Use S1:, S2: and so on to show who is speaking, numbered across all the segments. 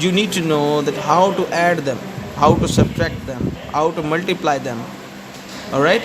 S1: you need to know that how to add them, how to subtract them, how to multiply them, alright۔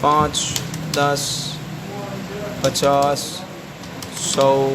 S1: 5 10 50 100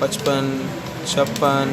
S1: 55 56،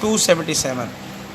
S1: 277۔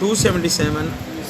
S1: 277،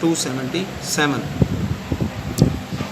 S1: 277،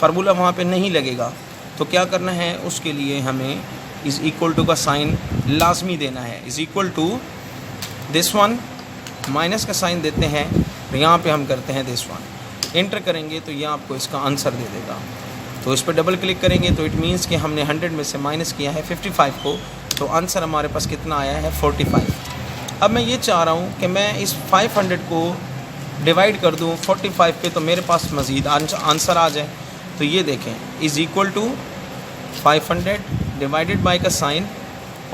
S1: formula वहाँ पे नहीं लगेगा। तो क्या करना है, उसके लिए हमें इज़ इक्वल टू का साइन लाजमी देना है। Is equal to this one, minus का साइन देते हैं, तो यहाँ पे हम करते हैं दिस वन। एंटर करेंगे तो ये आपको इसका आंसर दे देगा। तो इस पर डबल क्लिक करेंगे तो इट मीन्स कि हमने 100 में से माइनस किया है 55 को, तो आंसर हमारे पास कितना आया है 45। अब मैं ये चाह रहा हूँ कि मैं इस 500 को डिवाइड कर दूँ 45 पे, तो मेरे पास मज़ीद आंसर आ जाए। तो ये देखें, is equal to 500 divided by का साइन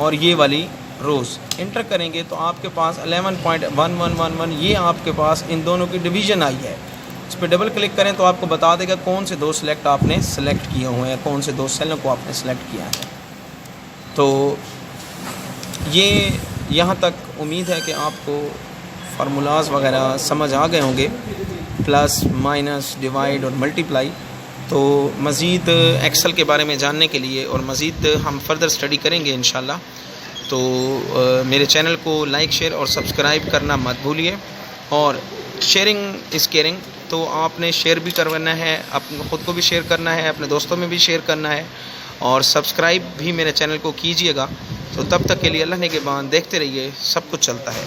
S1: और ये वाली रोज़। इंटर करेंगे तो आपके पास 11.1111 ये आपके पास इन दोनों की डिवीज़न आई है। इस पर डबल क्लिक करें तो आपको बता देगा कौन से दो सिलेक्ट आपने सेलेक्ट किए हुए हैं, कौन से दो सेलों को आपने सेलेक्ट किया है। तो ये यहाँ तक उम्मीद है कि आपको फार्मूलाज वगैरह समझ आ गए होंगे, प्लस माइनस डिवाइड और मल्टीप्लाई। तो मज़ीद एक्सेल के बारे में जानने के लिए और मज़ीद हम फर्दर स्टडी करेंगे इंशाल्लाह। तो मेरे चैनल को लाइक, शेयर और सब्सक्राइब करना मत भूलिए। और शेयरिंग इज़ केयरिंग, तो आपने शेयर भी करवाना है, अपने ख़ुद को भी शेयर करना है, अपने दोस्तों में भी शेयर करना है, और सब्सक्राइब भी मेरे चैनल को कीजिएगा। तो तब तक के लिए अल्लाह ने के बाद देखते रहिए, सब कुछ चलता है।